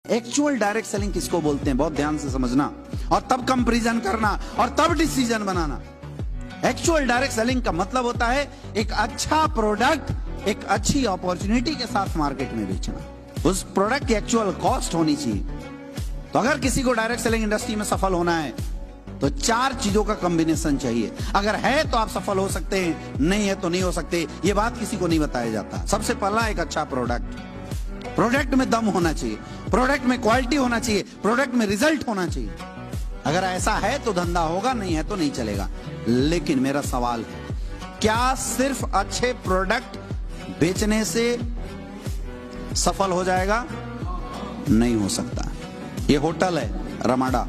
Actual direct selling किसको बोलते हैं, बहुत ध्यान से समझना और तब कंपैरिजन करना और तब डिसीजन बनाना। एक्चुअल डायरेक्ट सेलिंग का मतलब होता है एक अच्छा प्रोडक्ट एक अच्छी अपॉर्चुनिटी के साथ मार्केट में बेचना। उस प्रोडक्ट की एक्चुअल कॉस्ट होनी चाहिए। तो अगर किसी को डायरेक्ट सेलिंग इंडस्ट्री में सफल होना है तो चार चीजों का कॉम्बिनेशन चाहिए। अगर है तो आप सफल हो सकते हैं, नहीं है तो नहीं हो सकते। ये बात किसी को नहीं बताया जाता। सबसे पहला एक अच्छा प्रोडक्ट में दम होना चाहिए, प्रोडक्ट में क्वालिटी होना चाहिए, प्रोडक्ट में रिजल्ट होना चाहिए। अगर ऐसा है तो धंधा होगा, नहीं है तो नहीं चलेगा। लेकिन मेरा सवाल है, क्या सिर्फ अच्छे प्रोडक्ट बेचने से सफल हो जाएगा? नहीं हो सकता। ये होटल है रमाडा,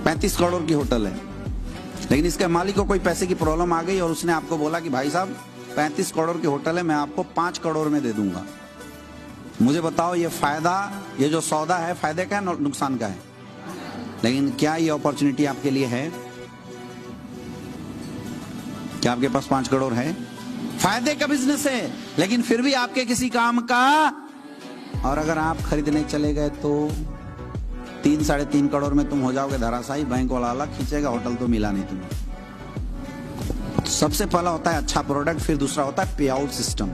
35 करोड़ की होटल है, लेकिन इसके मालिक को कोई पैसे की प्रॉब्लम आ गई और उसने आपको बोला कि भाई साहब 35 करोड़ की होटल है, मैं आपको 5 करोड़ में दे दूंगा। मुझे बताओ ये फायदा, ये जो सौदा है फायदे का है नुकसान का है? लेकिन क्या ये अपॉर्चुनिटी आपके लिए है? क्या आपके पास 5 करोड़ है? फायदे का बिजनेस है, लेकिन फिर भी आपके किसी काम का। और अगर आप खरीदने चले गए तो 3-3.5 करोड़ में तुम हो जाओगे धराशायी। बैंक वाला अलग खींचेगा, होटल तो मिला नहीं तुम्हें। सबसे पहला होता है अच्छा प्रोडक्ट, फिर दूसरा होता है पे आउट सिस्टम।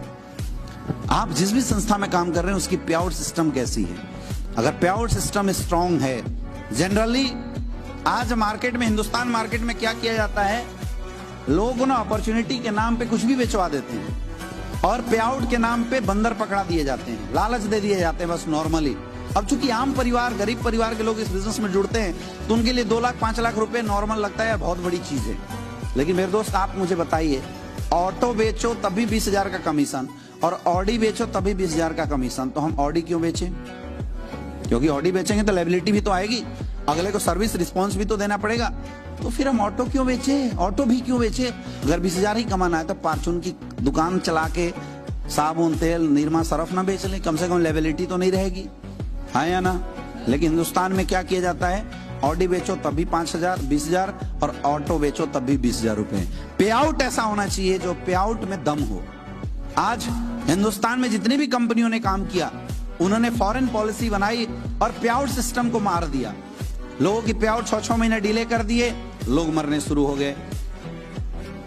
आप जिस भी संस्था में काम कर रहे हैं उसकी पे आउट सिस्टम कैसी है? अगर पे आउट सिस्टम स्ट्रांग है, जनरली आज मार्केट में, हिंदुस्तान मार्केट में क्या किया जाता है, लोग ना अपॉर्चुनिटी के नाम पे कुछ भी बेचवा देते हैं और पे आउट के नाम पे बंदर पकड़ा दिए जाते हैं, लालच दे दिए जाते हैं बस नॉर्मली। अब चूंकि आम परिवार, गरीब परिवार के लोग इस बिजनेस में जुड़ते हैं तो उनके लिए 2 लाख 5 लाख रुपए नॉर्मल लगता है, बहुत बड़ी चीज है। लेकिन मेरे दोस्त आप मुझे बताइए, ऑटो बेचो तभी 20,000 का कमीशन और ऑडी बेचो तभी 20,000 का कमीशन, तो हम ऑडी क्यों बेचें? क्योंकि ऑडी बेचेंगे तो लायबिलिटी भी तो आएगी, अगले को सर्विस रिस्पॉन्स भी तो देना पड़ेगा। तो फिर हम ऑटो क्यों बेचे? ऑटो भी क्यों बेचे? अगर 20,000 ही कमाना है तो फार्चून की दुकान चला के साबुन तेल निरमा सरफ ना बेच लें, कम से कम लायबिलिटी तो नहीं रहेगी, है या ना? लेकिन हिंदुस्तान में क्या किया जाता है, ऑडी बेचो तभी 5,000 20,000 और ऑटो बेचो तभी 20,000 रुपए। पे आउट ऐसा होना चाहिए जो पे आउट में दम हो। आज हिंदुस्तान में जितनी भी कंपनियों ने काम किया उन्होंने फॉरेन पॉलिसी बनाई और पे आउट सिस्टम को मार दिया। लोगों की पे आउट 6-6 महीने डिले कर दिए, लोग मरने शुरू हो गए।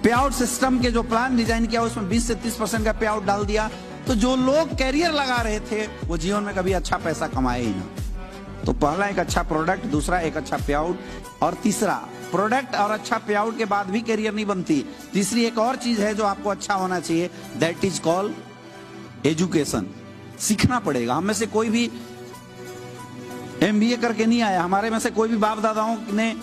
पे आउट सिस्टम के जो प्लान डिजाइन किया उसमें 20 से 30% का पे आउट डाल दिया, तो जो लोग कैरियर लगा रहे थे वो जीवन में कभी अच्छा पैसा कमाए ही ना। तो पहला एक अच्छा प्रोडक्ट, दूसरा एक अच्छा पे आउट, और तीसरा प्रोडक्ट और अच्छा पे आउट के बाद भी कैरियर नहीं बनती। तीसरी एक और चीज है जो आपको अच्छा होना चाहिए, दैट इज कॉल्ड एजुकेशन। सीखना पड़ेगा। हम में से कोई भी MBA करके नहीं आया, हमारे में से कोई भी बाप दादाओं ने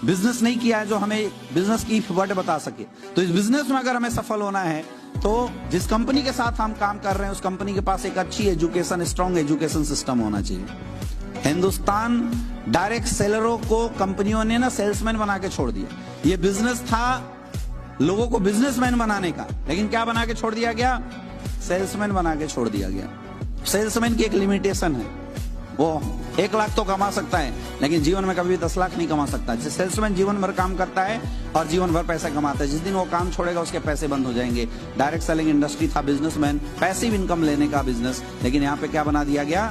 बिजनेस नहीं किया है जो हमें बिजनेस की वर्ड बता सके। तो इस बिजनेस में अगर हमें सफल होना है तो जिस कंपनी के साथ हम काम कर रहे हैं उस कंपनी के पास एक अच्छी एजुकेशन, स्ट्रॉन्ग एजुकेशन सिस्टम होना चाहिए। हिंदुस्तान डायरेक्ट सेलरों को कंपनियों ने ना सेल्समैन बना के छोड़ दिया। ये बिजनेस था लोगों को बिजनेसमैन बनाने का, लेकिन क्या बना के छोड़ दिया गया? सेल्समैन बना के छोड़ दिया गया। सेल्समैन की एक लिमिटेशन है, वो 1 लाख तो कमा सकता है लेकिन जीवन में कभी 10 लाख नहीं कमा सकता। जैसे सेल्समैन जीवन भर काम करता है और जीवन भर पैसा कमाता है, जिस दिन वो काम छोड़ेगा उसके पैसे बंद हो जाएंगे। डायरेक्ट सेलिंग इंडस्ट्री था बिजनेसमैन, पैसिव इनकम लेने का बिजनेस, लेकिन यहाँ पे क्या बना दिया गया?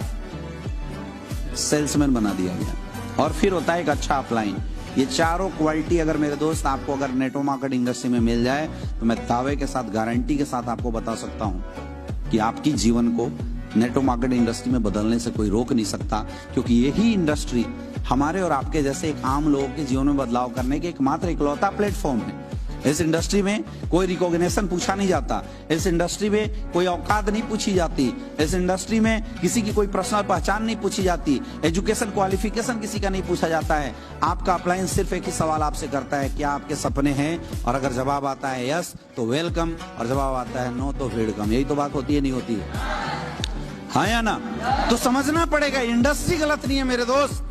सेल्समैन बना दिया गया। और फिर होता है एक अच्छा अपलाइन। ये चारों क्वालिटी अगर मेरे दोस्त आपको अगर नेटवर्क मार्केटिंग इंडस्ट्री में मिल जाए तो मैं दावे के साथ, गारंटी के साथ आपको बता सकता हूं कि आपकी जीवन को नेटवर्क मार्केटिंग इंडस्ट्री में बदलने से कोई रोक नहीं सकता। क्योंकि यही इंडस्ट्री हमारे और आपके जैसे एक आम लोगों के जीवन में बदलाव करने के एकमात्र इकलौता प्लेटफॉर्म है। इस इंडस्ट्री में कोई रिकॉग्निशन पूछा नहीं जाता, इस इंडस्ट्री में कोई औकात नहीं पूछी जाती, इस इंडस्ट्री में किसी की कोई पर्सनल पहचान नहीं पूछी जाती, एजुकेशन क्वालिफिकेशन किसी का नहीं पूछा जाता है। आपका अपलाइन सिर्फ एक ही सवाल आपसे करता है, क्या आपके सपने हैं? और अगर जवाब आता है यस तो वेलकम, और जवाब आता है नो तो वेलकम। यही तो बात होती है, नहीं होती है? हाँ या ना? तो समझना पड़ेगा, इंडस्ट्री गलत नहीं है मेरे दोस्त,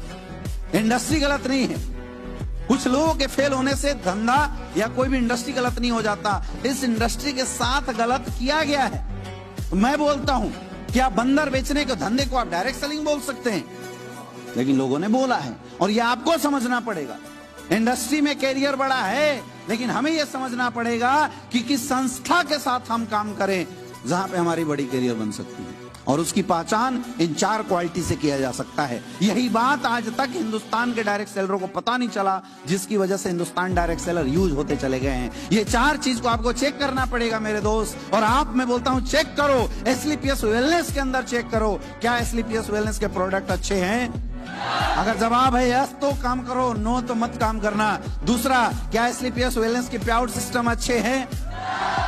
इंडस्ट्री गलत नहीं है। कुछ लोगों के फेल होने से धंधा या कोई भी इंडस्ट्री गलत नहीं हो जाता, इस इंडस्ट्री के साथ गलत किया गया है। तो मैं बोलता हूं, क्या बंदर बेचने के धंधे को आप डायरेक्ट सेलिंग बोल सकते हैं? लेकिन लोगों ने बोला है और ये आपको समझना पड़ेगा। इंडस्ट्री में कैरियर बड़ा है, लेकिन हमें यह समझना पड़ेगा कि किस संस्था के साथ हम काम करें जहां पे हमारी बड़ी कैरियर बन सकती है। और उसकी पहचान इन 4 क्वालिटी से किया जा सकता है। यही बात आज तक हिंदुस्तान के डायरेक्ट सेलरों को पता नहीं चला, जिसकी वजह से हिंदुस्तान डायरेक्ट सेलर यूज होते चले गए हैं। ये 4 चीज को आपको चेक करना पड़ेगा मेरे दोस्त, और आप मैं बोलता हूं चेक करो, एसलीपीएस वेलनेस के अंदर चेक करो, क्या एसलीपीएस वेलनेस के प्रोडक्ट अच्छे हैं? अगर जवाब है यस तो काम करो, नो तो मत काम करना। दूसरा, क्या एसलीपीएस वेलनेस के पे आउट सिस्टम अच्छे हैं?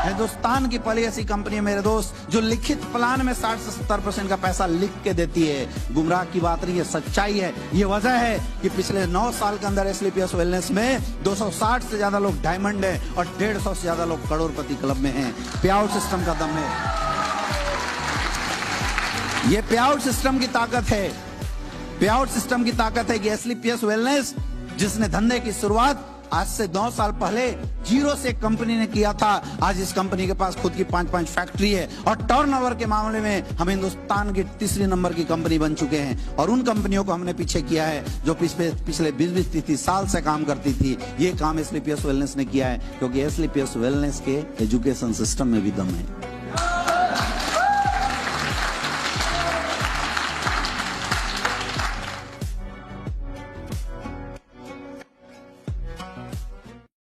हिंदुस्तान की पहली ऐसी कंपनी है मेरे दोस्त जो लिखित प्लान में 60 से 70% का पैसा लिख के देती है। गुमराह की बात नहीं है, सच्चाई है। ये वजह है कि पिछले 9 साल के अंदर एसलीपीएस वेलनेस में 260 से ज्यादा लोग डायमंड है और 150 से ज्यादा लोग करोड़पति क्लब में हैं। पे आउट सिस्टम का दम है, ये पे आउट सिस्टम की ताकत है। पे आउट सिस्टम की ताकत है कि एसलीपीएस वेलनेस जिसने धंधे की शुरुआत आज से 9 साल पहले 0 से कंपनी ने किया था, आज इस कंपनी के पास खुद की 5 फैक्ट्री है और टर्नओवर के मामले में हम हिंदुस्तान की 3री नंबर की कंपनी बन चुके हैं। और उन कंपनियों को हमने पीछे किया है जो पिछले 20-30 साल से काम करती थी। ये काम एसलीपीएस वेलनेस ने किया है, क्योंकि एसलीपीएस वेलनेस के एजुकेशन सिस्टम में भी दम है।